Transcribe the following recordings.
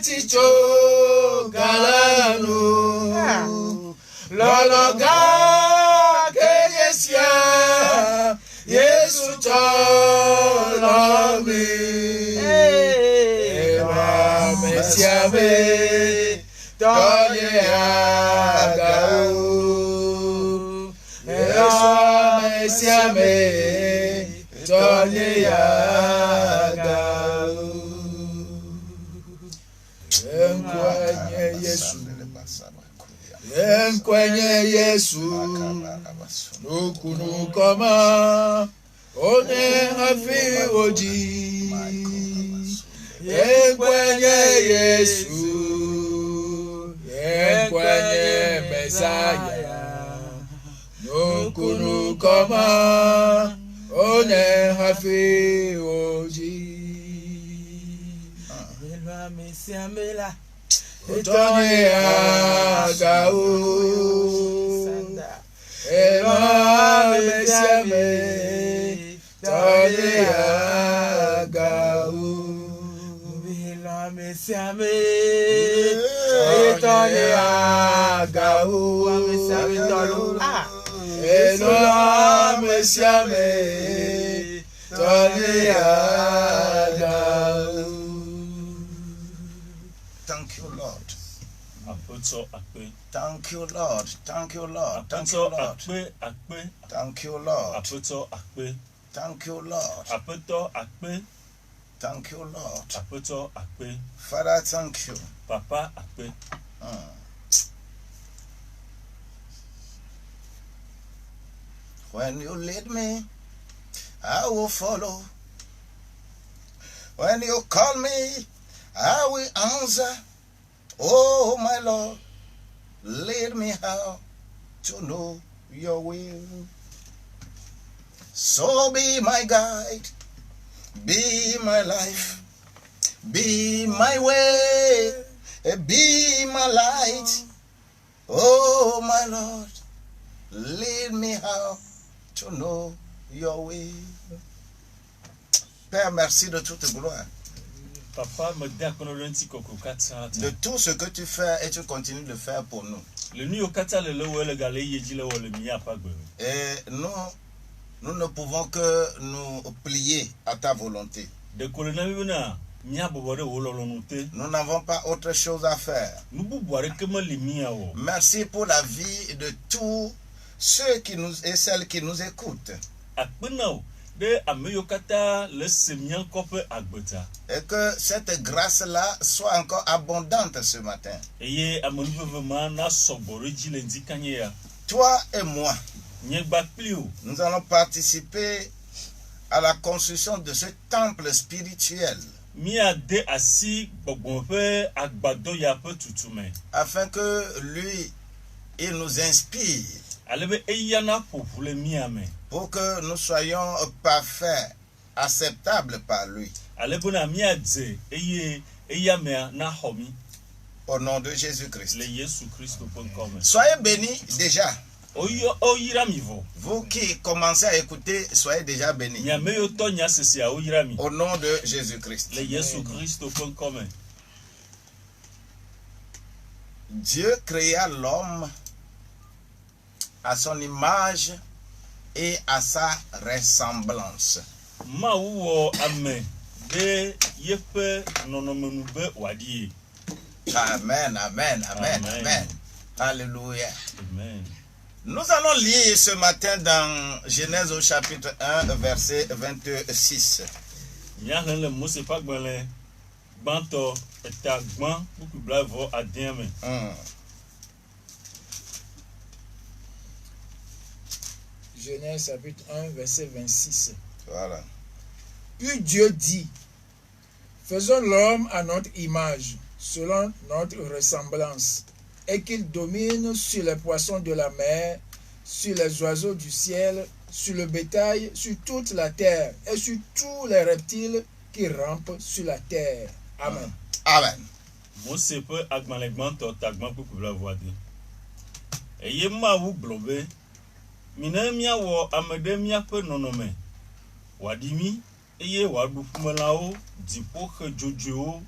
ticho galano lologa keyesia Yesu tolome Eva mesiame Toye agao Eva mesiame Toye agao Enkwenye Yesu Nukunu koma One hafi oji Enkwenye Yesu Enkwenye Mesaya Nukunu koma One hafi oji Elwa mesiamela Tonye agao Elwa mesiame Tonye agao Elwa mesiame Tonye agao Elwa mesiame Tonye agao. Thank you, Lord. Thank you, Lord. Thank you, Lord. Thank you, Lord. Thank you, Lord. Thank you, Lord. Thank you, Lord. Father, thank you. Papa, When you lead me, I will follow. When you call me, I will answer. Oh, my Lord, lead me how to know your will. So be my guide, be my life, be my way, be my light. Oh, my Lord, lead me how to know your will. Père, merci de toute gloire. De tout ce que tu fais et tu continues de faire pour nous. Et nous ne pouvons que nous plier à ta volonté. Nous n'avons pas autre chose à faire. Merci pour la vie de tous ceux qui nous et celles qui nous écoutent. Et que cette grâce-là soit encore abondante ce matin. Toi et moi, nous allons participer à la construction de ce temple spirituel. Afin que lui, il nous inspire. Pour que nous soyons parfaits, acceptables par lui. Au nom de Jésus-Christ. Soyez bénis déjà. Vous qui commencez à écouter, soyez déjà bénis. Au nom de Jésus-Christ. Dieu créa l'homme à son image et à sa ressemblance. Amen, amen, amen, amen. Alléluia. Amen. Nous allons lire ce matin dans Genèse au chapitre 1, verset 26. Genèse chapitre 1, verset 26. Voilà. Puis Dieu dit, faisons l'homme à notre image, selon notre ressemblance, et qu'il domine sur les poissons de la mer, sur les oiseaux du ciel, sur le bétail, sur toute la terre, et sur tous les reptiles qui rampent sur la terre. Amen. Amen. Minamia wo amedemia pe nonome wadimi eye wadu fumelao dipo ke jojo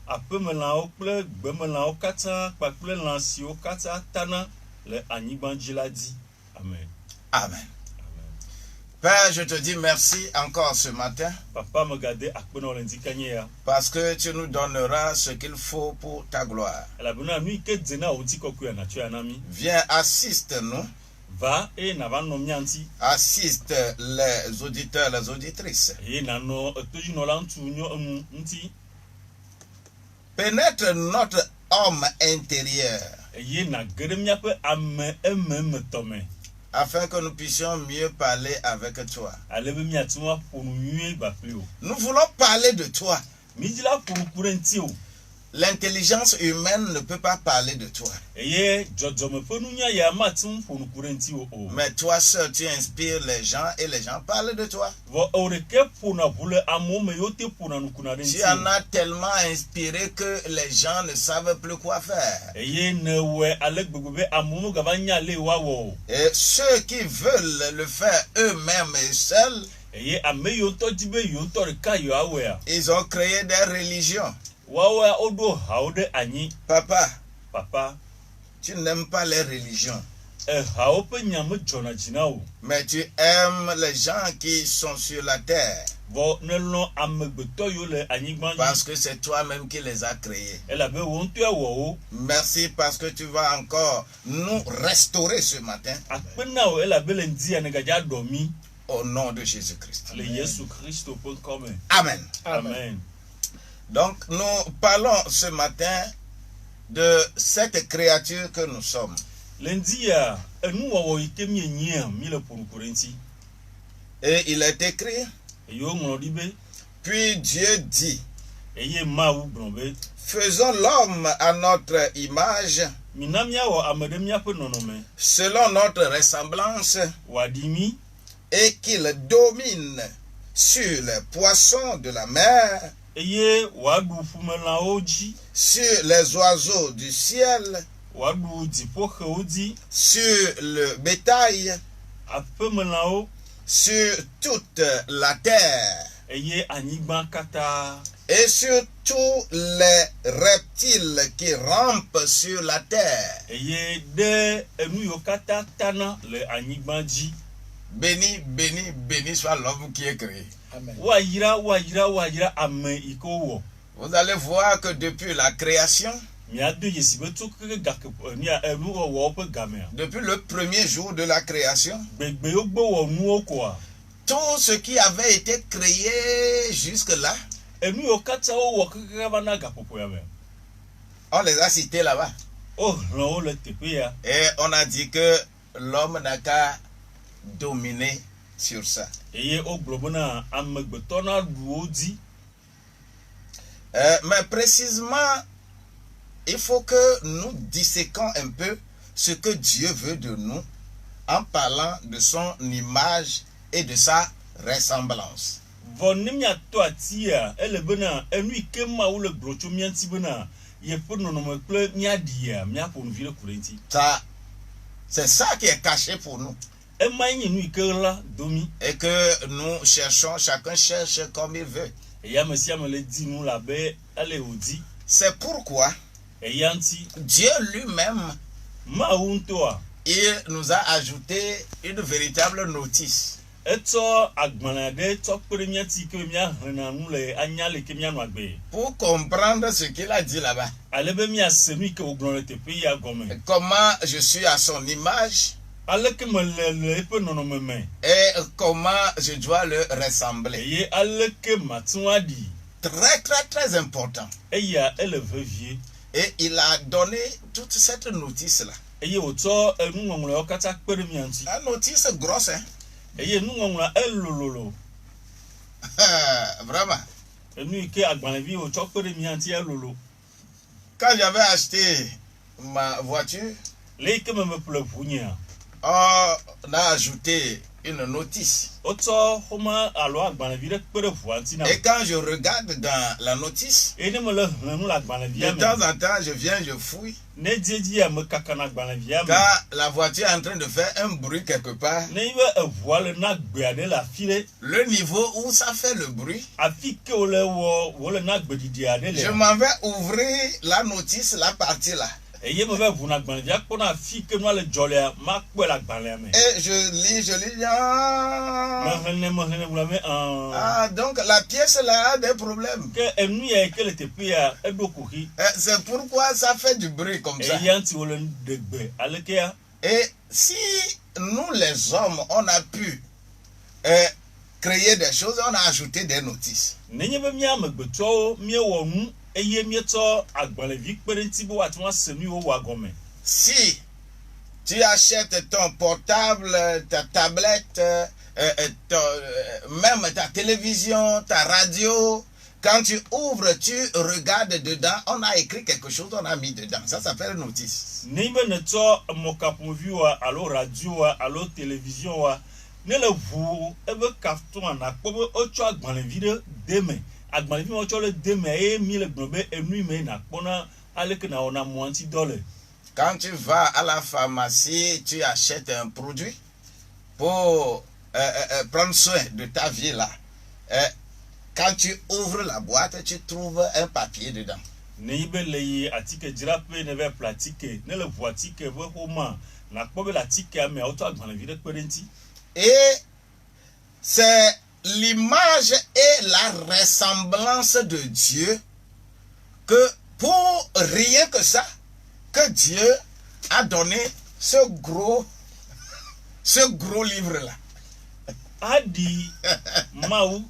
aƒemelãwo kple gbemelãwo katã kpakple lã siwo katã tana le anyigba dzi la dzi. Amen. Amen. Père, je te dis merci encore ce matin Papa megade akpenɔ le ŋdikanye ya. parce que tu nous donneras ce qu'il faut pour ta gloire. Elabena nu yi ke dzena wò ŋutikɔkɔe natsɔe ya na mí. Viens, assiste-nous, Va eye nava nɔ mía ŋuti. assiste les auditeurs, les auditrices. Eye nanɔ etodzinɔla ŋuti. Pénètre notre homme intérieur Eye nage ɖe míaƒe ame emetɔ me. afin que nous puissions mieux parler avec toi. Ale be míate ŋu aƒo nu nyuie gbapli o. Nous voulons parler de toi. Mídzi la ƒo nu ku ɖe ŋuti o. L'intelligence humaine ne peut pas parler de toi. Eye dzɔdzɔme ƒe nunya ya mate ŋu ƒo nu ku ɖe ŋuti o. Mais toi seul, tu inspires les gens et les gens parlent de toi. Vɔ ewo ɖeke ƒona ʋu le amewo me yewo te ƒona nukuna ɖe Tu ŋuti en o. as tellement inspiré que les gens ne savent plus quoi faire. Eye ne wɔe ale gbegbe be amewo megava nya le woawɔ o. Et ceux qui veulent le faire eux-mêmes et seuls, Eye ame yiwo ŋutɔ di be yewo ŋutɔ ɖeka yewoawɔea. ils ont créé des religions. Woawɔa woɖo hawo ɖe anyi. Papa, Papa, tu n'aimes pas les religions, hawo ƒe nya medzɔna dzi na o. mais tu aimes les gens qui sont sur la terre Vɔ ne lɔ̃ amegbetɔ yiwo le anyigba parce dzi. que c'est toi-même qui les as créés. Elabe wo ŋutɔe wɔ wo. Merci parce que tu vas encore nous restaurer ce matin Akpe na wo elabe le ŋdia ne gadza ɖɔ mí au nom de Jésus-Christ. le Yesu Kristo ƒe ŋkɔ me. Amen. Amen. Donc nous parlons ce matin de cette créature que nous sommes. Le ŋdia enuwɔwɔ yi ke míenyia mí le ƒo nu ku ɖe ŋuti. Et il est écrit, Eye woŋlɔ ɖi be puis Dieu dit, eye Mawu gblɔ be faisons l'homme à notre image, mina míawɔ ame ɖe míaƒe nɔnɔme selon notre ressemblance, wòaɖi mí et qu'il domine sur les poissons de la mer, eye wòaɖu ƒumelãwo dzi, sur les oiseaux du ciel, wòaɖu dziƒoxewo dzi, sur le bétail, aƒemelãwo sur toute la terre, eye anyigba katã et sur tous les reptiles qui rampent sur la terre. eye ɖe enu yiwo katã tana le anyigba dzi. Béni, béni, béni soit l'homme qui est créé. Amen. Woayra ame yi ke wowɔ. Vous allez voir que depuis la création, Míado yesi be tso keke gake enuwɔwɔwo ƒe gamea. depuis le premier jour de la création, Gbegbewo gbe wɔ nuwo koa. tout ce qui avait été créé jusque-là, Enu yiwo katã wowɔ keke va na gaƒoƒoa me. on les a cités là-bas. Wohlẽ wo le teƒe ya. Et on a dit que l'homme n'a qu'à dominer sur ça. Eye wogblɔ bena amegbetɔ na ɖu wo dzi. Mais précisément, il faut que nous disséquons un peu ce que Dieu veut de nous en parlant de son image et de sa ressemblance. Vɔ ne míatɔ atia ele bena enu yi ke Mawu le gblɔ tso mía ŋuti bena yeƒe nɔnɔme kple míaɖia míaƒo nu vi ɖe ku ɖe ŋuti. Ça, c'est ça qui est caché pour nous. Emae nye nu yi ke ɣla do mí. Et que nous cherchons, chacun cherche comme il veut. Eya ame sia ame le di nu labe ele wòdi. C'est pourquoi Eya ŋuti Dieu lui-même, Mawu ŋutɔa il nous a ajouté une véritable notice. etsɔ agbalẽ aɖe tsɔ kpe ɖe mía ŋuti ke míahlẽna nu le anya le ke míanɔ agbe. Pour comprendre ce qu'il a dit là-bas. Ale be míase nu yi ke wògblɔ le teƒe ya gɔme. Comment je suis à son image Aleke mele le eƒe nɔnɔme me. et comment je dois le ressembler. Eye aleke mate ŋu aɖi. Très, très, très important. Eya ele vevie. Et il a donné toute cette notice-là. Eye wòtsɔ enuŋɔŋlɔwo katã kpe ɖe mía ŋuti. La notice grosse, hein? Eye nuŋɔŋlɔ elololo. Vraiment. Enu yi ke agbalẽvi wòtsɔ kpe ɖe mía ŋuti elolo. Quand j'avais acheté ma voiture, Le yi ke me meƒle ʋu nyea, on a ajouté une notice. Oto homa alo agbalẽvi ɖe kpe ɖe ʋua ŋuti na Et quand je regarde dans la notice, eye ne mele xlẽm le agbalẽvia de me temps en temps, je viens, je fouille. ne dziedzia mekakana agbalẽvia me Quand la voiture est en train de faire un bruit quelque part, ne nyi be eʋua le na gbe aɖe le afi ɖe le niveau où ça fait le bruit, afi ke wole na gbeɖiɖi aɖe je le m'en vais ouvrir la notice, la partie là. eye me va ʋuna agbalẽvia kpɔna afi ke nua le dzɔ lea makpɔe le agbalẽa me Et je lis, ah, mehlẽne gblɔ be ah, donc la pièce là a des problèmes. ke enu ya yi ke le teƒea eɖo koxi C'est pourquoi ça fait du bruit comme ça. eya ŋuti wole ɖe gbe alekea Et si nous les hommes, on a pu créer des choses, on a ajouté des notices. nenye be mía amegbetɔwo míewɔ nu eye míetsɔ agbalẽvi kpe ɖe ŋuti be woate ŋu ase nu yiwo wɔ agɔme Si tu achètes ton portable, ta tablette, même ta télévision, ta radio, quand tu ouvres, tu regardes dedans, on a écrit quelque chose, on a mis dedans. Ça s'appelle notice. nenye be netsɔ mɔkaƒoviwoa alo radioa alo televisionwoa ne le ʋu ebe carton nakpɔ be wotsɔ agbalẽvi ɖe de me agbalẽvi ma wotsɔ le de me eye mi le gblɔ be enu me nakpɔna aleke nawɔna mɔa ŋuti dɔ le. Quand tu vas à la pharmacie, tu achètes un produit pour prendre soin de ta vie là. Quand tu ouvres la boîte, tu trouves un papier dedans. nenyi be le yi atike dzraƒe ne va ƒle atike ne le ʋu atike ƒe xɔmea nakpɔ be le atikea mea wotsɔ agbalẽvi ɖe kpe ɖe ŋuti. Et c'est l'image et la ressemblance de Dieu que pour rien que ça, que Dieu a donné ce gros livre-là. Aɖi mawu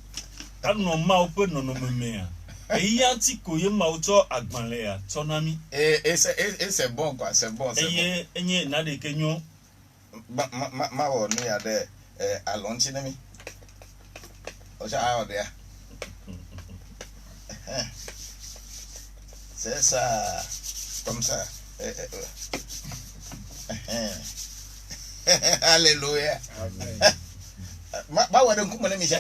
anɔ mawu ƒe nɔnɔme mea eya ŋuti ko ye mawu tsɔ agbalẽa tsɔ na mí Et c'est bon quoi, c'est bon. eye enye naɖe ke nyo. Ma wɔ nu ya ɖe alɔŋti ne mi. Ocha awɔ ɖea. C'est ça, comme ça. Alléluia. Ma wɔ ɖe ŋkume ne mi sɛ.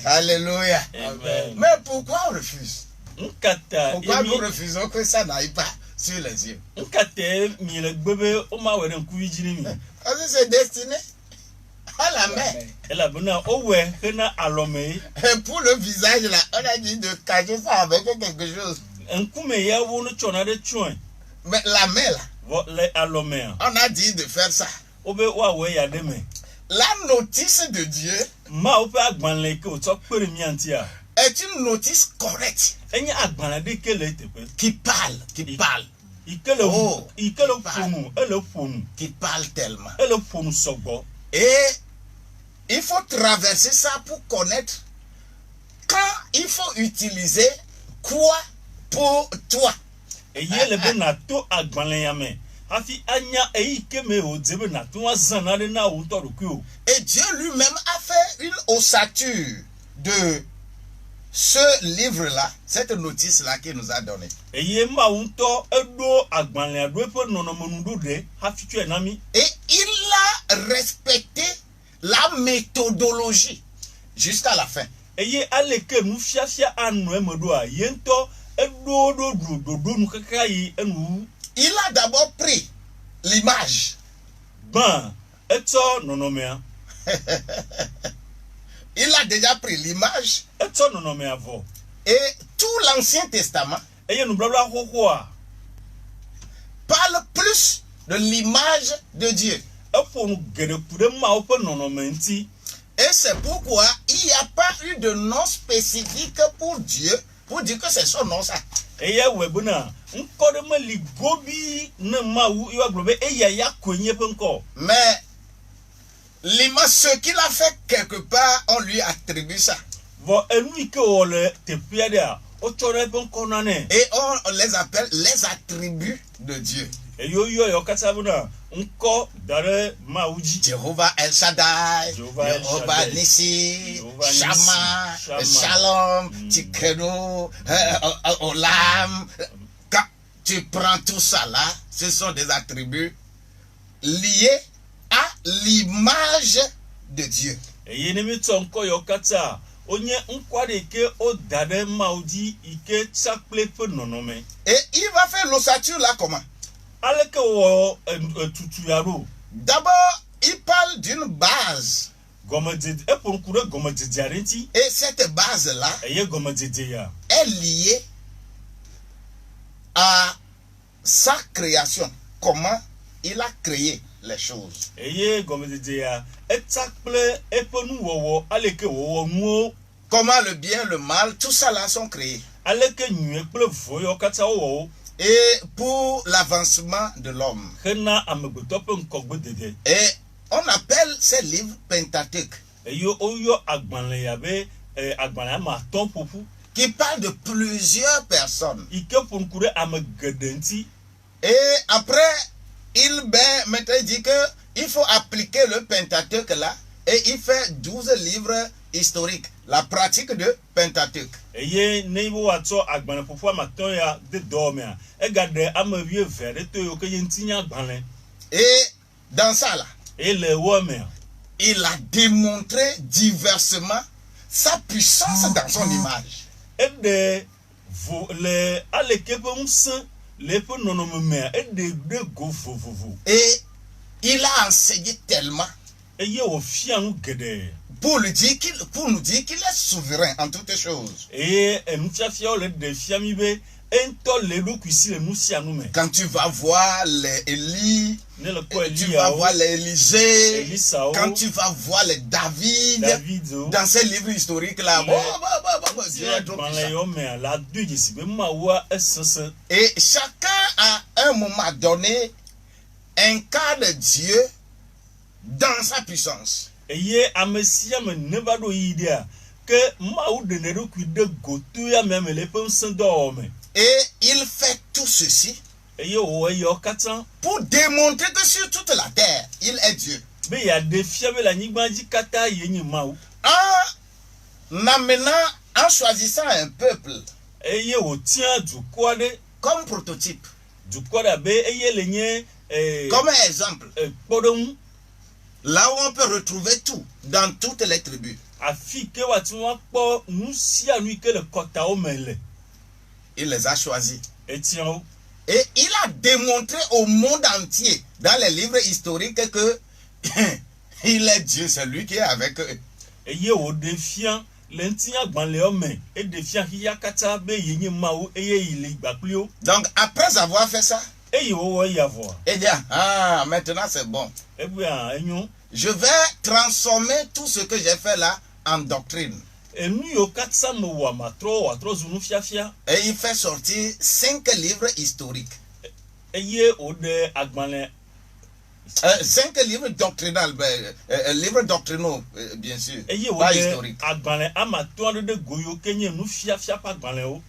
Alléluia. Amen. Mais pourquoi on refuse? Nkata Pourquoi nous refusons que ça n'aille pas sur les yeux? nkata mi le gbe be woma wɔ ɖe ŋkuvi dzi ne mi Parce que c'est destiné à la main. elabena wowɔe hena alɔme Et pour le visage là, on a dit de cacher ça avec quelque chose. ŋkume yawo ne tsɔna ɖe tsɔe Mais la main là, vɔ le alɔmea on a dit de faire ça. wobe woawɔe ya ɖe me La notice de Dieu mawu ƒe agbalẽ ke wotsɔ kpe ɖe mía ŋutia est une notice correcte enye agbalẽ ɖe ke le teƒe qui parle, yi ke le Oh. ƒonu ele ƒonu qui parle tellement. ele ƒonu sɔgbɔ Et il faut traverser ça pour connaître quand il faut utiliser quoi pour toi. eye le be nato agbalẽ ya me hafi anya eyi ke me wòdze be nato azã na ɖe na wò ŋutɔ ɖokui o. Et Dieu lui-même a fait une ossature de ce livre-là, cette notice-là qu'il nous a donnée. eye mawu ŋutɔ eɖo agbalẽa ɖo eƒe nɔnɔmenuɖo ɖe hafi tsɔe na mí Et il a respecté la méthodologie jusqu'à la fin. eye ale ke nufiafia anɔ eme ɖoa ye ŋutɔ eɖo ɖo ɖoɖonu kaka yi enu Il a d'abord pris l'image. gbã etsɔ nɔnɔmea Il a déjà pris l'image etsɔ nɔnɔmea vɔ et tout l'Ancien Testament eye nubabla xoxoa parle plus de l'image de Dieu. eƒo nu geɖe ku ɖe mawo ƒe nɔnɔme ŋuti. Et c'est pourquoi il n'y a pas eu de nom spécifique pour Dieu, pour dire que c'est son nom ça. eya wɔe bena ŋkɔ ɖe meli gobi ne mawu yewoa gblɔ be eya ya koe nye eƒe ŋkɔ. Mais l'image, ce qu'il a fait quelque part, on lui attribue ça. Vɔ enu yi ke wɔ le teƒea ɖea wotsɔ ɖe eƒe ŋkɔ na nɛ. Et on les appelle les attributs de Dieu. eye woyɔ yawo katã bena ŋkɔ da ɖe mawu dzi. Jehovah El Shaddai, Jehovah El Jehovah Shaddai, Nissi, Jehovah Nissi, Shammah, Shammah. Shalom, Tikeno, Olam. Quand tu prends tout ça là, ce sont des attributs lié à l'image de Dieu. eye ne mi tɔ ŋkɔ yɔ katã onye ŋkɔ ɖe ke o da ɖe mawu dzi yi ke tsakple ƒe nɔnɔme. Et il va faire l'ossature là comment? aleke wɔ tutu ya ɖo. D'abord, il parle d'une base. Gɔmedzedze eƒo ŋku ɖe gɔmedzedzea ɖe ŋuti. Et cette base-là eye gɔmedzedze ya est liée à sa création. Comment il a créé les choses. eye gɔmedzedze ya etsakple eƒe nuwɔwɔ aleke wòwɔ nuwo. Comment le bien, le mal, tout ça là sont créés. aleke nyuie kple vɔ yɔ katã wowɔ wo. Et pour l'avancement de l'homme. hena amegbetɔ ƒe ŋkɔgbedede. Et on appelle ces livres Pentateuque, eye woyɔ agbalẽ ya be agbalẽ ame atɔ̃ ƒoƒu qui parle de plusieurs personnes. yi ke ƒo ŋku ɖe ame geɖe ŋuti. Et après, maintenant il dit que il faut appliquer le Pentateuque là, et il fait 12 livres historiques, la pratique de Pentateuque. eye ne be woatsɔ agbalẽ ƒoƒu ame atɔ̃ ya de dɔwɔmea egaɖe ame 12 ɖe to yiwo ke ye ŋuti nye agbalẽ. Et dans ça là, eye le wo mea il a démontré diversement sa puissance dans son image. eɖe le aleke ƒe ŋusẽ le eƒe nɔnɔme mea eɖe ɖe go vovovo. Et il a enseigné tellement eye wòfia nu geɖe. pour nous dire qu'il est souverain en toutes choses. eye enufiafiawo le ɖe fia mi be eŋutɔ le eɖokui si le nu sia nu me. Quand tu vas voir les Élie, ne le kɔ tu vas voir les Élisée, Elisawo, quand tu vas voir les David, Davido, dans ces livres historiques là, Dieu est trop agbalẽ puissant. yawo mea la do dzesi be mawua esesẽ. Et chacun à un moment donné incarne Dieu dans sa puissance. eye ame sia ame ne va ɖo yi ɖea ke mawu ɖene ɖokui ɖe goto ya mea me le eƒe ŋusẽ dɔwɔwɔ me. Et il fait tout ceci eye wòwɔ eyawo katã pour démontrer que sur toute la terre, il est Dieu. be yeaɖe fia be le anyigba dzi katã ye nye mawu. En amenant, en choisissant un peuple eye wòtia dukɔ aɖe comme prototype, dukɔ ɖe abe eye le nye comme un exemple, kpɔɖeŋu là où on peut retrouver tout dans toutes les tribus. afi ke woate ŋu akpɔ nu sia nu yi ke le kɔtawo me le. Il les a choisis. etia wo. Et il a démontré au monde entier, dans les livres historiques, que il est Dieu, c'est lui qui est avec eux. eye wòɖe fia le ŋutinyagbãlẽwo me eɖe fia xixia katã be ye nye mawu eye yi le gba kpli wo. Donc après avoir fait ça, eye wowɔ eya vɔa il dit, maintenant c'est bon. ebea enyo. Je vais transformer tout ce que j'ai fait là en doctrine. enu yiwo katã me wɔa matrɔ wòatrɔ zu nufiafia. Et il fait sortir 5 livres historiques. eye wòɖe agbalẽ 5 livres doctrinaux, livres doctrinaux, bien sûr, eye pas wòɖe historiques. agbalẽ ame atɔ̃ aɖe ɖe go yiwo ke nye nufiafia ƒe agbalẽwo.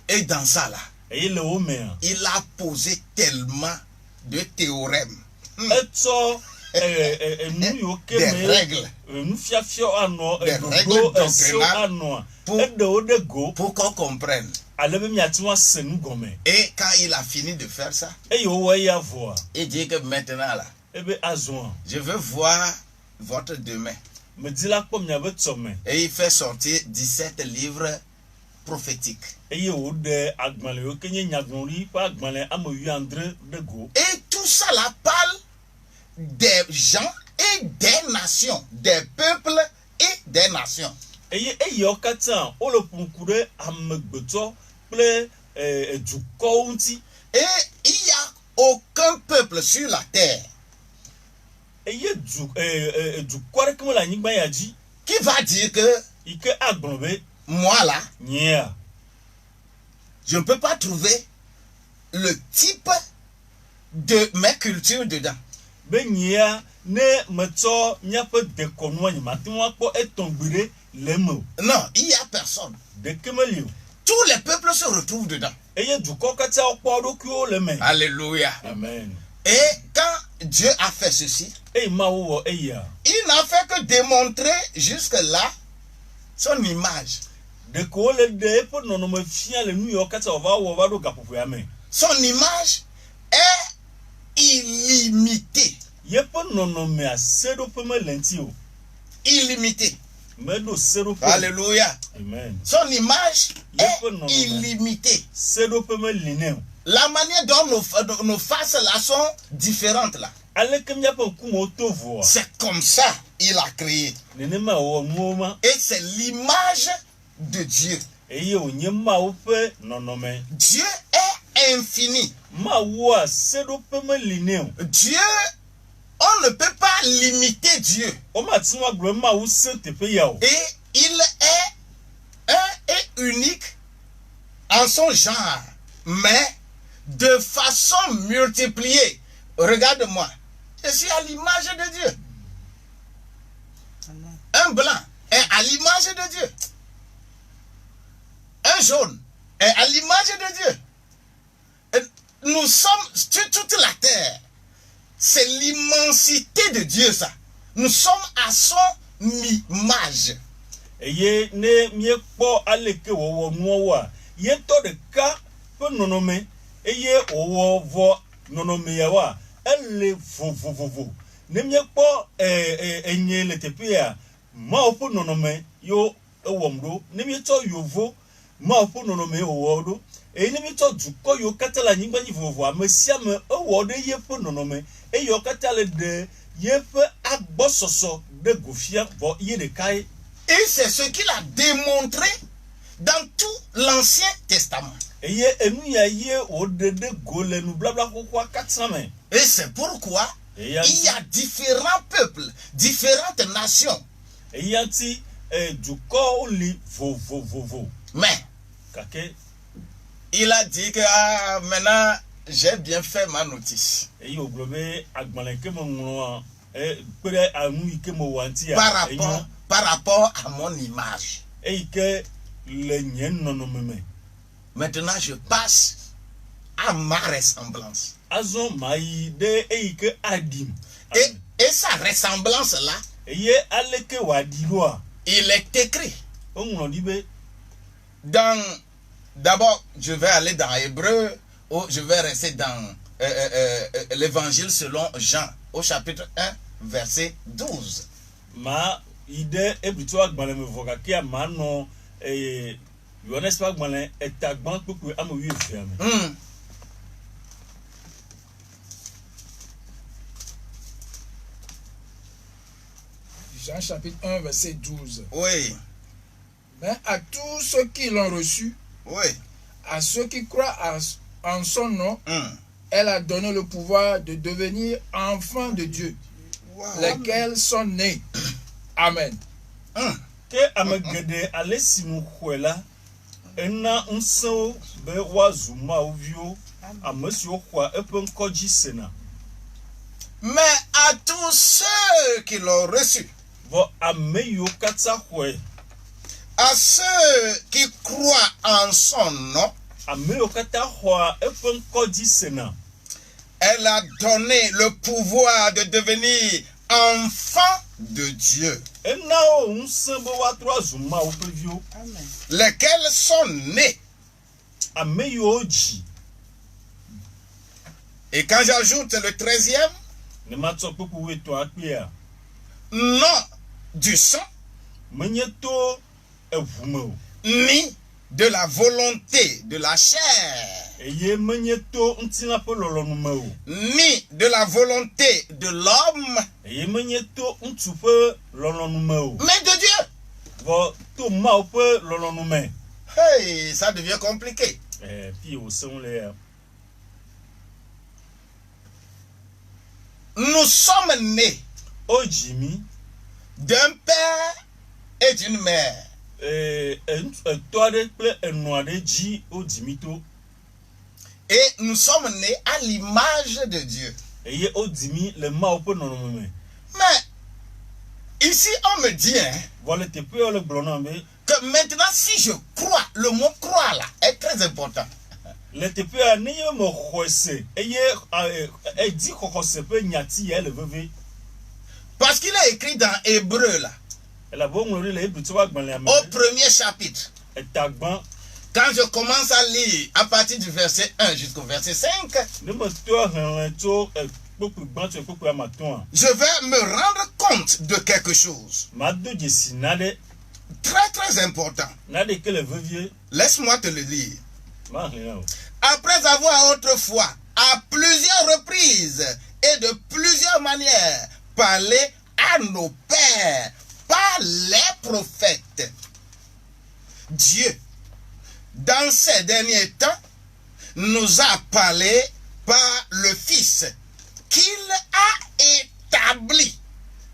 Et dans ça là, eye le wo mea il a posé tellement de théorèmes, etsɔ enu yiwo ke des me règles, nufiafiawo anɔ Des eɖoɖo règles esewo doctrinales anɔa pour- eɖewo ɖe go pour qu'on comprenne. ale be miate ŋu ase nu gɔme. Et quand il a fini de faire ça, eye wowɔ eya vɔa il dit que maintenant là, ebe azɔa je veux voir votre demain. medi la kpɔ miabe tsɔme. Et il fait sortir 17 livres prophétiques. eye wòɖe agbalẽ yiwo ke nye nyagblɔɖi ƒe agbalẽ ame 80 ɖe go. Et tout ça là parle des gens et des nations, des peuples et des nations. eye eyawo katã wole ƒo ŋku ɖe amegbetɔ kple dukɔwo ŋuti. Et il n'y a aucun peuple sur la terre eye dukɔ aɖeke me le anyigba ya dzi qui va dire que yi ke agblɔ be moi là, nyea je ne peux pas trouver le type de mes cultures dedans. be nyea ne metsɔ míaƒe dekɔnua nye mate ŋu akpɔ etɔ̃gbi ɖe le eme o. Non, il n'y a personne. ɖeke meli o. Tous les peuples se retrouvent dedans. eye dukɔ katã wokpɔ woɖokuiwo le me. Alléluia. amen. Et quand Dieu a fait ceci, eye mawu wɔ eya il n'a fait que démontrer jusque-là son image. ɖeko wole ɖe eƒe nɔnɔme fia le nu yiwo katã wòva wɔ va ɖo gaƒoƒoa me. Son image est yepe nonome a sedo peme lenti o. Illimité. Medo sedo peme. Alléluia. Amen. Son image est non, non. illimitée. Sedo peme lineo. La manière dont nos faces là sont différentes là. Ale kemya pe kumo to vo. C'est comme ça il a créé. Nenema wo nuoma. Et c'est l'image de Dieu. Eye onyema wo pe nonome. Dieu est infini. Ma wo a sedo peme lineo. Dieu, on ne peut pas limiter Dieu. O ma tinwa gro ma wo se tepe ya o. Et il est un et unique en son genre, mais de façon multipliée. Regarde-moi, je suis à l'image de Dieu. Un blanc est à l'image de Dieu. Un jaune est à l'image de Dieu. Et nous sommes sur toute la terre. C'est l'immensité de Dieu, ça. Nous sommes à son image. Eye ne mie kpo aleke wo nuo wa. Ye to de ka pe nonome. Eye wo vo nonome ya wa. Elle vo. Ne mie kpo enye le tepe ya. Ma opo nonome yo ewomdo. Ne mie to yovo ma opo nonome owodo. E ne mie to duko yo katala nyigba ni vovo amesia me ewodo ye pe nonome. E yo katale de ye pe agbososo de gofia vo ye de kai. Et c'est ce qu'il a démontré dans tout l'Ancien Testament. Et c'est pourquoi il y a différents peuples, différentes nations. Mais il a dit que maintenant j'ai bien fait ma notice. Par rapport à mon image. Maintenant, je passe à ma ressemblance. Et sa ressemblance-là, il est écrit. D'abord, je vais aller dans Hébreu, ou je vais rester dans l'évangile selon Jean, au chapitre 1, verset 12. Ide ebuto agbale me vokake amano Yohanes pa agbale etagban poku amowi efiame. Jean chapitre 1 verset 12. Oui. Mais à tous ceux qui l'ont reçu, oui, à ceux qui croient en son nom, elle a donné le pouvoir de devenir enfants de Dieu, lesquels sont nés. Amen. Ke amegede alesimu kwela ena unso be wazuma ovio amesio kwa epenkoji sena. Mais à tous ceux qui l'ont reçu, vo ameyo kata kwe, à ceux qui croient en son nom, ameyo kata kwa epenkoji sena. Elle a donné le pouvoir de devenir enfant de Dieu, lesquels sont nés. Et quand j'ajoute le 13e, non du sang, ni de la volonté de la chair, ni de la volonté de l'homme, mais de Dieu. Hey, ça devient compliqué. Nous sommes nés d'un père et d'une mère. Et nous sommes nés à l'image de Dieu. Mais ici on me dit que maintenant si je crois, le mot croire là est très important. Parce qu'il est écrit dans Hébreu là, au premier chapitre. Quand je commence à lire à partir du verset 1 jusqu'au verset 5, je vais me rendre compte de quelque chose. Très très important. Laisse-moi te le lire. Après avoir autrefois, à plusieurs reprises et de plusieurs manières, parlé à nos pères par les prophètes, Dieu, dans ces derniers temps, nous a parlé par le Fils, qu'il a établi,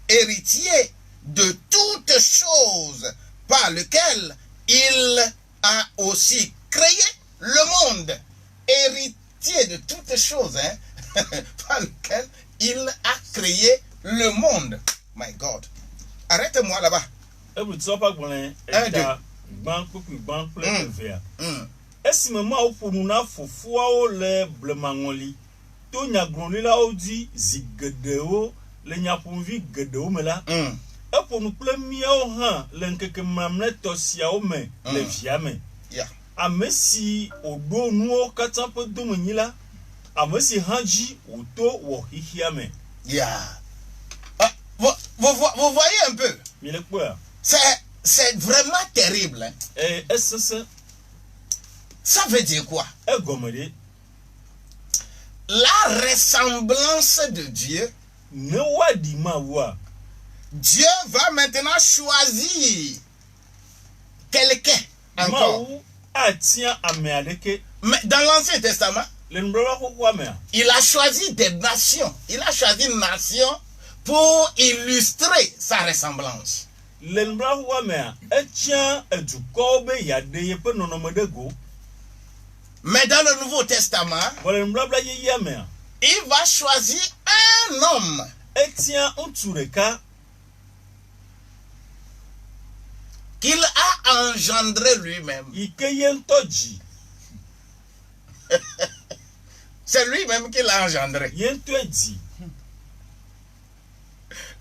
héritier de toutes choses, par lequel il a aussi créé le monde. Héritier de toutes choses, hein, par lequel il a créé le monde. My God. Arrête-moi là-bas. Un, deux. Esimema ofonuna fofuawo le blemangoli to nyaglonlilawo di zigedeo le nyaponvi gedeo me la eponu kple miawo ha le nkeke mamle tosiawo me le via me ame si odo nuwo katã ƒe domenyi la ame si hã dzi woto wɔ xixia me. Vous voyez un peu. Mi le kpɔa. C'est vraiment terrible. Hein? Ça veut dire quoi? La ressemblance de Dieu. Dieu va maintenant choisir quelqu'un encore. Mais dans l'Ancien Testament, il a choisi des nations. Il a choisi une nation pour illustrer sa ressemblance. Mais dans le Nouveau Testament, il va choisir un homme qu'il a engendré lui-même. C'est lui-même qui l'a engendré.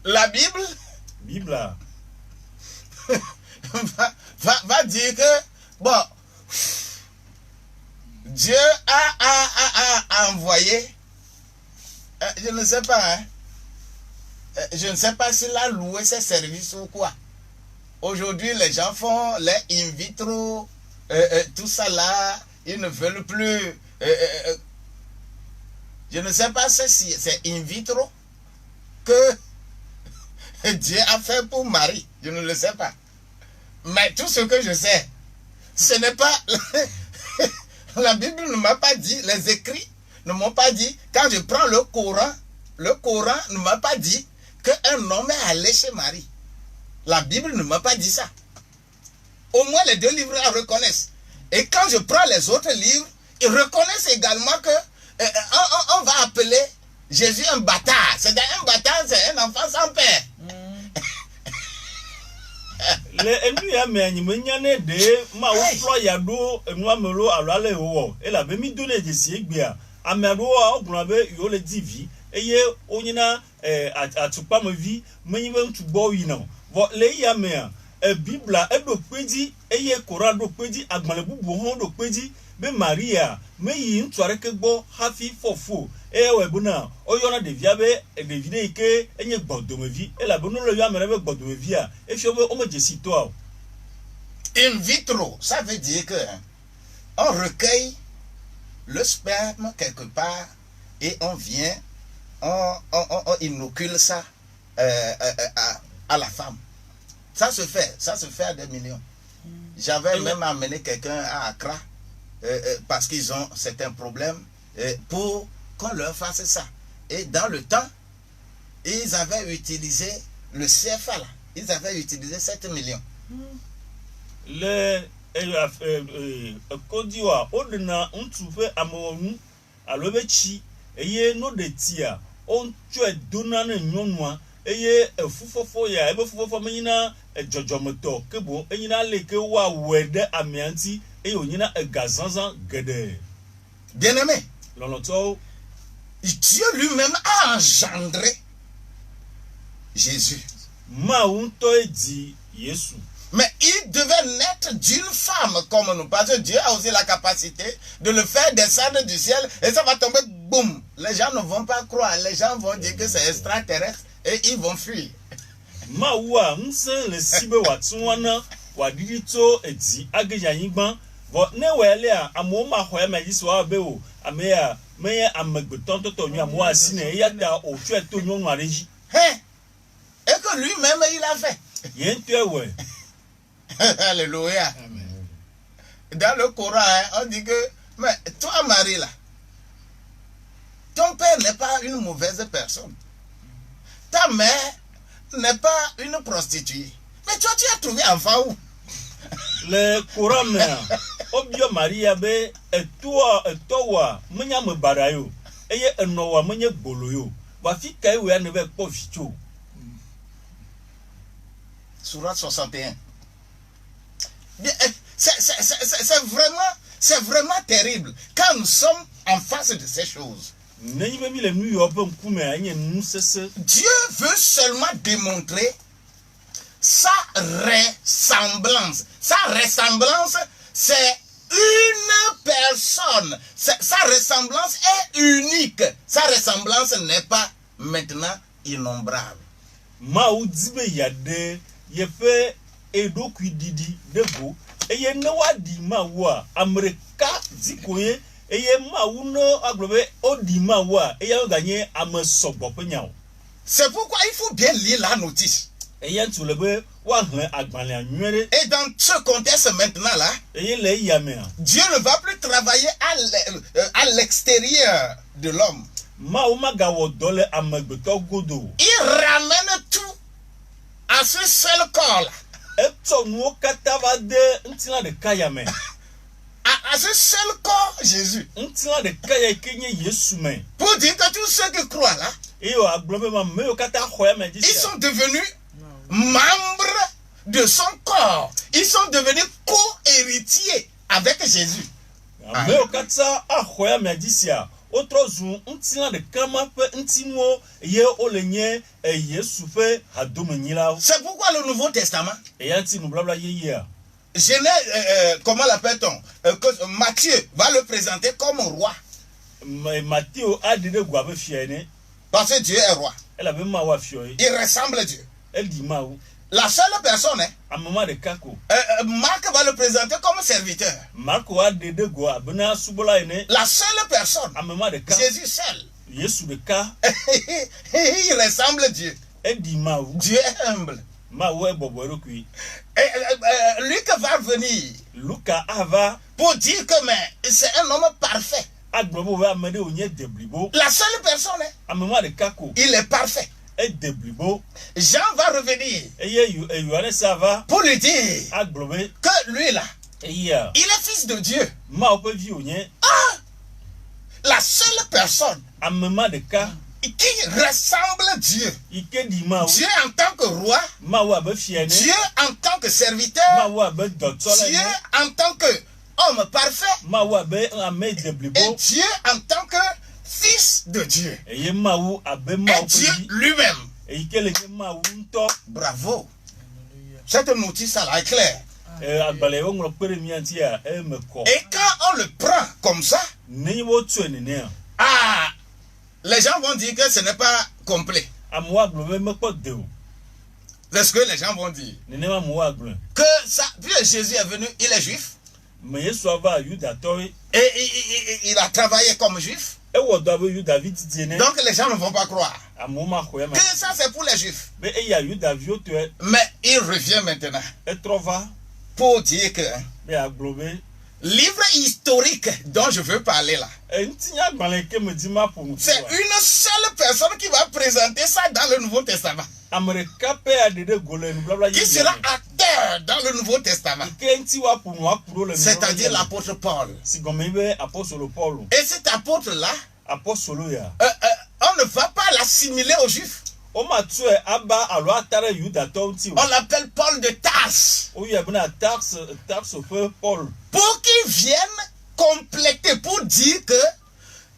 La Bible va dire que, bon, Dieu a envoyé, je ne sais pas, hein, je ne sais pas s'il a loué ses services ou quoi. Aujourd'hui, les gens font les in vitro, tout ça là, ils ne veulent plus. Je ne sais pas si c'est in vitro que Dieu a fait pour Marie. Je ne le sais pas. Mais tout ce que je sais, ce n'est pas... La Bible ne m'a pas dit, les écrits ne m'ont pas dit, quand je prends le Coran ne m'a pas dit qu'un homme est allé chez Marie. La Bible ne m'a pas dit ça. Au moins les deux livres la reconnaissent. Et quand je prends les autres livres, ils reconnaissent également que on va appeler Jésus un bâtard. C'est un bâtard, c'est un enfant sans père. Bibla edo peji eye Koran do peji agbalebu bohon do peji be Maria me yi ntware ke gbo hafi fofo we bona oyona devia be devide ike enye gbodomevi la bono le ya mere be gbodomevi a efio be o me jesi to a. In vitro, ça veut dire que on recueille le sperme quelque part et on vient on inocule ça à la femme. Ça se fait à des millions. J'avais même amené quelqu'un à Accra parce qu'ils ont certains problèmes pour qu'on leur fasse ça. Et dans le temps, ils avaient utilisé le CFA là. Ils avaient utilisé 7 millions. Le Kodiwa, Odena, on trouvait à mon alobechi, et no de tia, on tue donane nyonwa. Eye fufofo ya ebe fufofo menyina jojomoto kebo enyina leke wa wede amianti eye onyina gazanzan gede. Bien-aimé, l'onoto Dieu lui-même a engendré Jésus. Ma unto edi Yesu. Mais il devait naître d'une femme comme nous. Parce que Dieu a aussi la capacité de le faire descendre du ciel. Et ça va tomber, boum. Les gens ne vont pas croire. Les gens vont dire que c'est extraterrestre. Et ils vont fuir. Mawa mse le sibe watsuwana wadidito edi ageja yingban bo ne wele a amoma hoya majisi wa be o ameya meye amegbeton toto nyu amwa asine yata o tu eto nyu nwa reji. Hein? Et que lui-même il a fait. Yen tu ewe. Alléluia. Amen. Dans le Coran, on dit que, mais toi Marie là, ton père n'est pas une mauvaise personne. Ta mère n'est pas une prostituée. Mais toi, tu as trouvé enfant où? Le Coran, Obio Maria be etowa menya me barayo eye enowa menye gboloyo wa fi kai we ne be po ficho. Sourate 61. C'est vraiment terrible quand nous sommes en face de ces choses. Dieu veut seulement démontrer sa ressemblance. Sa ressemblance, c'est une personne. Sa ressemblance est unique. Sa ressemblance n'est pas maintenant innombrable. Maoudibe yade yefe edokwi didi dego eye newadi mawa Amerika dikoye eye mawu no aglobe odi mawa eye gagné amesobo penyao. C'est pourquoi il faut bien lire la notice. Et dans ce contexte maintenant là, Dieu ne va plus travailler à l'extérieur de l'homme. Il ramène tout à ce seul corps là. À ce seul corps, Jésus. Pour dire que tous ceux qui croient là, ils sont devenus membres de son corps. Ils sont devenus co-héritiers avec Jésus. C'est pourquoi le Nouveau Testament, Genèse, comment l'appelle-t-on, Matthieu va le présenter comme roi. Parce que Dieu est roi. Il ressemble à Dieu. La seule personne, Marc va le présenter comme serviteur. La seule personne, Jésus seul. Il ressemble à Dieu. Dieu est humble. Luc va venir pour dire que c'est un homme parfait. La seule personne, il est parfait. Jean va revenir pour lui dire que lui là, il est fils de Dieu. La seule personne qui ressemble à Dieu. Dieu en tant que roi, Dieu en tant que serviteur, Dieu en tant que homme parfait, et Dieu en tant que fils de Dieu. Et Dieu lui-même. Bravo. Cette notice là est claire. Et quand on le prend comme ça, les gens vont dire que ce n'est pas complet. C'est ce que les gens vont dire. Que ça, puis Jésus est venu, il est juif. Et il a travaillé comme juif. Donc les gens ne vont pas croire que ça c'est pour les juifs. Mais il revient maintenant pour dire que livre historique dont je veux parler là, c'est une seule personne qui va présenter ça dans le Nouveau Testament, qui sera acteur dans le Nouveau Testament, c'est-à-dire l'apôtre Paul. Et cet apôtre là, on ne va pas l'assimiler aux Juifs. On l'appelle Paul de Tarse. Pour qu'il vienne compléter, pour dire que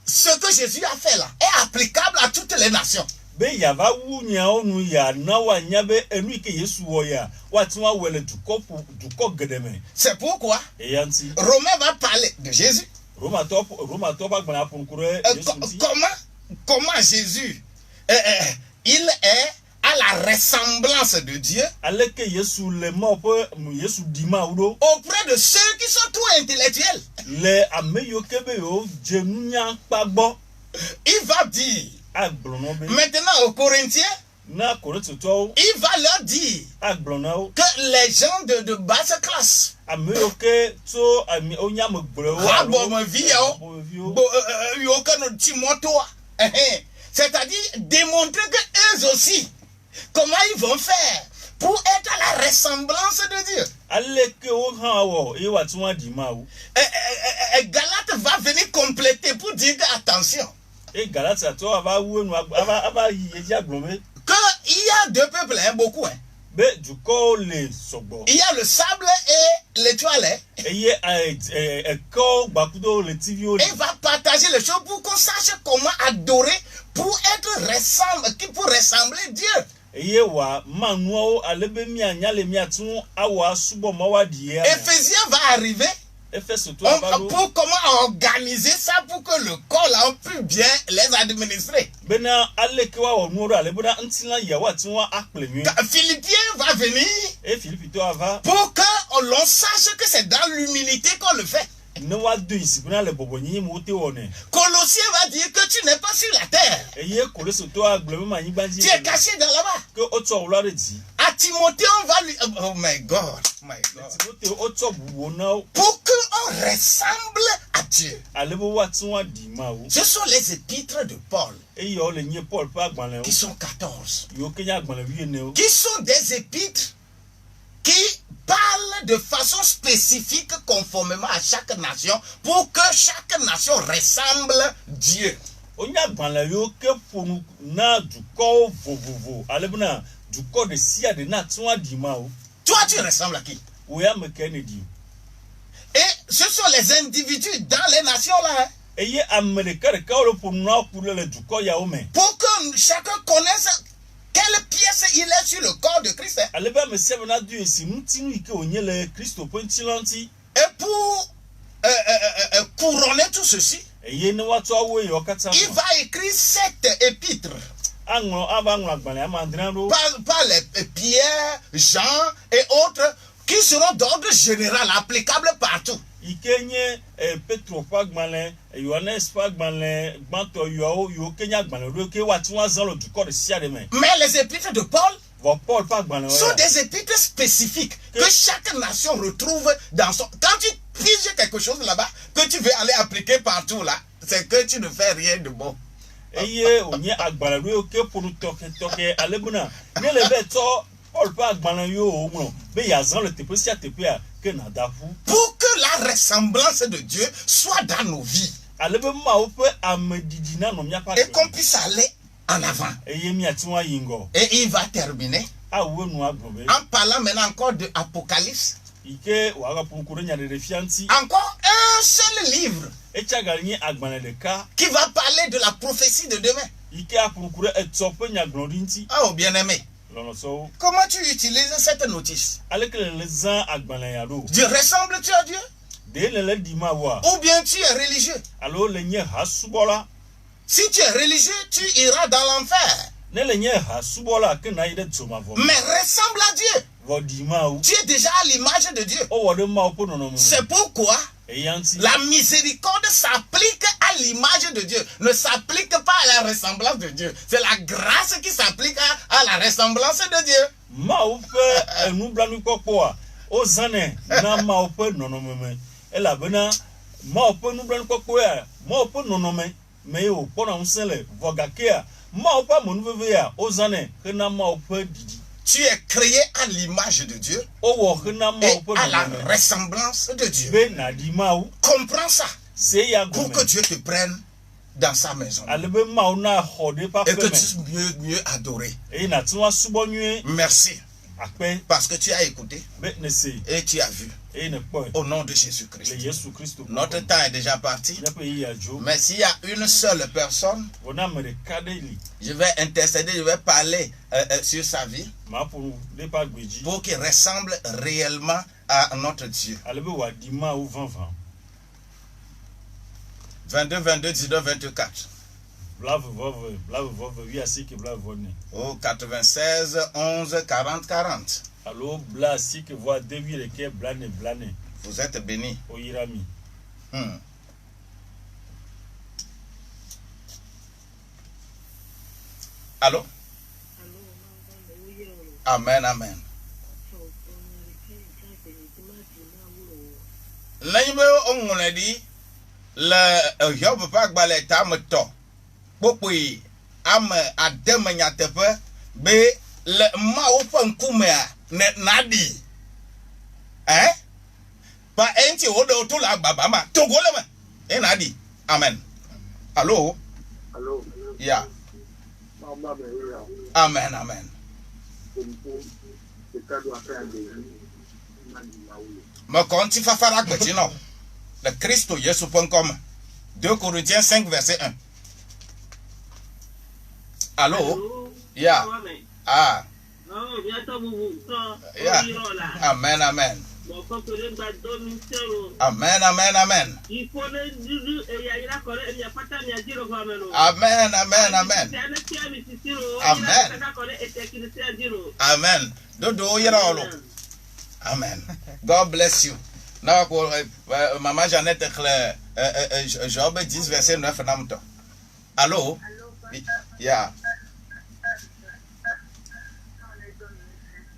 ce que Jésus a fait là est applicable à toutes les nations. be yava wu nyawo nu ya na wa nya be enu ike Yesu wo ya wa ti wa wele duko gedeme. C'est pourquoi E yanti Romain va parler de Jésus. Roma to ba gbana punkure Yesu ti. Comment Jésus il est à la ressemblance de Dieu Aleke Yesu le mo pe Yesu dima udo auprès de ceux qui sont trop intellectuels. le ameyo kebe yo jenunya pagbo. Il va dire Agblono be maintenant aux Corinthiens, na Korintho to il va leur dire agblono que les gens de basse classe, ameyo ke to ami onya mo gboro c'est-à-dire démontrer que eux aussi, comment ils vont faire pour être à la ressemblance de Dieu. aleke o han wo e wa ti won di ma wo. Galate va venir compléter pour dire que, attention, E Galate to ava wu enu ava yi eji agblono qu'il y a deux peuples, beaucoup. be duko le sogbo. Il y a le sable et l'étoile. Eye ko gbakudo le TV o. Et va partager les choses pour qu'on sache comment adorer, pour ressembler Dieu. Eye wa manuo alebe mi anya le mi atun awa subo mawa die. Éphésiens va arriver. Pour comment organiser ça pour que le corps là puisse bien les administrer. Bena aleke wa onuro ale bena ntila ya wa ti won apele. Philippiens va venir. E Philippe to ava. Pour que l'on sache que c'est dans l'humilité qu'on le fait. Ne wa do isibuna le bobonyi mo te wone. Colossiens va dire que tu n'es pas sur la terre. Eye Colosse to agblomo ma yin banji. Tu es caché dans là-bas. Que o to olare di. À Timothée on va lui oh my God. Timothée o to buwo na pour qu'on ressemble à Dieu. alebo wa ti won di ma wo. Ce sont les épîtres de Paul. Eye o le yin Paul pa agbanle Qui sont 14. yo kenya agbanle wi ne o. Qui sont des épîtres qui parlent de façon spécifique conformément à chaque nation pour que chaque nation ressemble Dieu. Onya agbanle yo ke fonu na duko vovovo alebuna duko de sia de na ti won di ma o. Toi tu ressembles à qui? O ya me kennedy. Et ce sont les individus dans les nations là. Hein, Eye America de ka o fonu na ku le duko ya o me. pour que chacun connaisse quelle pièce il est sur le corps de Christ. Hein. Aleba me se na du esi mutinu ike onye le Christo pontilanti. Et pour couronner tout ceci, Eye ne wa to awo yo kata. il va écrire 7 épîtres Anglo ava anglo agbanle amandran ro. par les Pierre, Jean et autres qui seront d'ordre général applicables partout. Ikenye Petro pagbanle, Yohanes pagbanle, gbanto yo kenya agbanle ro ke wa ti won zan lo duko de sia de me. Mais les épîtres de Paul Vo Paul pagbanle sont des épîtres spécifiques que chaque nation retrouve dans son... Quand tu piges quelque chose là-bas, que tu veux aller appliquer partout là, c'est que tu ne fais rien de bon. Eye onye agbanle ro ke ponu toke alebuna. Ne le be to Paul pagbanle yo o mo be ya zan le tepe sia tepe a ke na dafu. Pour que la ressemblance de Dieu soit dans nos vies Alebe ma o pe amedidina no mia pa. et qu'on puisse aller en avant. Eye mi ati won yingo. Et il va terminer Awo nu agbobe. en parlant maintenant encore de Apocalypse. Ike wa ga punkuru nya de fianti. Encore un seul livre Echaga ni agbanle de ka. qui va parler de la prophétie de demain. Ike apunkuru etsope nya glorинti. Oh bien-aimé, Lono so comment tu utilises cette notice? alekele le zan agbanle ya do. Dieu ressemble-tu à Dieu? De le di ma wa. Ou bien tu es religieux? Alo le nye hasubola. Si tu es religieux, tu iras dans l'enfer. Ne le nye hasubola ke na ide tsoma vo. Mais ressemble à Dieu. Vo di ma o. Tu es déjà à l'image de Dieu. O wo de ma o po no no mo. C'est pourquoi E yanti. la miséricorde s'applique à l'image de Dieu, ne s'applique pas à la ressemblance de Dieu. C'est la grâce qui s'applique à la ressemblance de Dieu. Ma o fe enu blanu kokpo a. O zane na ma o pe no no me. E la bena ma o pe nu blanu kokpo a. Ma o pe no no me. Me o po na unsele vogake a. Ma o pa monu veve a. O zane ke na ma o pe didi. Tu es créé à l'image de Dieu O wo ke na ma et o pe à la no no me. ressemblance de Dieu. Be na di ma o. Comprends ça Se ya pour gome. que Dieu te prenne dans sa maison Alebe ma o na hode pa et que tu feme. puisses mieux adorer. E na ti wa subo nwe Merci akpe parce que tu as écouté be ne se et tu as vu. Au nom de Jésus-Christ. Notre temps est déjà parti. Mais s'il y a une seule personne, je vais intercéder, je vais parler sur sa vie pour qu'il ressemble réellement à notre Dieu. 22, 22, 19, 24. Au 96, 11, 40, 40. Vous êtes bénis. Allô? Amen, amen. Le Job pas balé tameto. Popui am adem nyatepe be le ma open kumea ne nadi. Ba enti odo to la baba ma to gole ma. Nadi. Amen. Allô? Allô? Yeah. Amen, amen. Me conti fafara gbetino. Le Christ Yesu.com. 2 Corinthiens 5 verset 1. Allô? Yeah. Ah. Yeah. Amen, amen. Amen, amen, amen. Amen, amen, amen. Amen. Amen. Dodo yirolo. Amen. God bless you. Now, Maman Jeannette Claire, Job 10 verset 9. Allô? Yeah.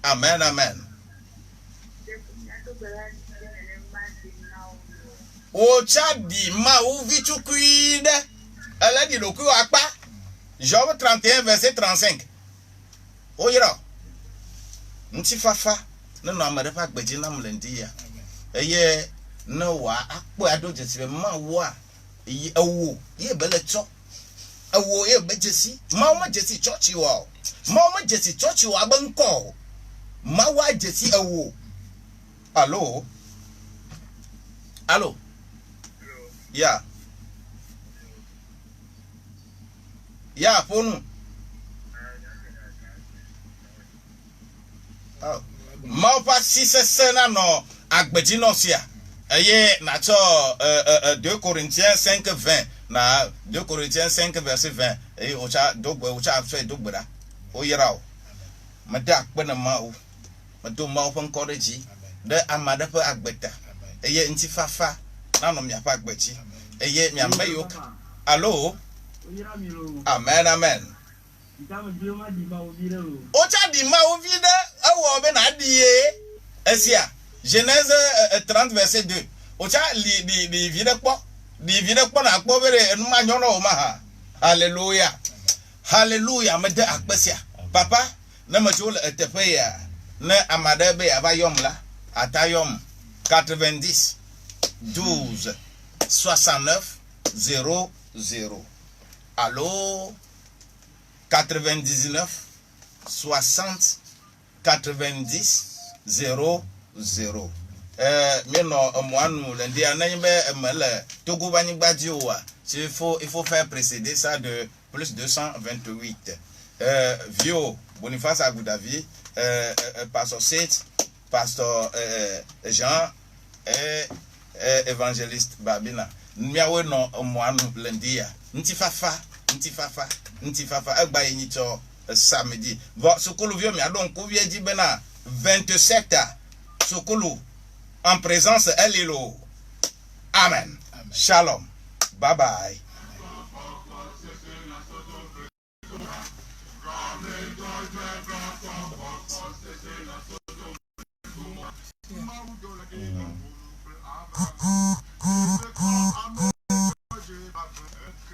Amen, amen. Ocha di ma ouvi chukuide. Elle a dit le coup à pas. Job 31 verset 35. Oyira. Nti fafa. Non amere pa gbeji na mlendi ya. Eye no wa akpo ado jesi ma wa. Yi awo. Ye bele cho. Awo ye bejesi. Ma ma jesi church wa. Ma ma jesi church wa banko. Ma wa jesi awo. Allô? Allô? Yeah. Yeah, pour nous. Oh. Ma pas si c'est ça non agbedino sia. Eye na cho 2 Corinthiens 5 20 na 2 Corinthiens 5 verset 20. Eye ocha dogwe ocha fait dogbera. O yirao. Mata akpena ma o. Mato ma o pon koreji. De amada pe agbeta. Eye nti fafa na no mia pa agbechi. Eye mia mayo. Allô? Amen, amen. Ocha di ma ovide awo be na die. Esia. Genèse 30 verset 2. Ocha li vide kpo. Di vide kpo na kpo bere enuma nyono o ma ha. Hallelujah. Hallelujah me de akpesia. Papa, na ma chole etepe ya. Na amada be abayom la. Atayom 90 12 69 00. Allô? 99 60 90 00. Mino moanou lundi anaybe emele Togo bani badiowa. Il faut faire précéder ça de plus 228. Vio Boniface Agoudavi, Pasteur Seth, Pasteur Jean et évangéliste Babina. Miawe no moanou lundi. Ntifafa agba yinito samedi. Sokolo vio mi adon ko vie di bena 27 Sokolo en présence Elilo. Amen. Shalom. Bye bye.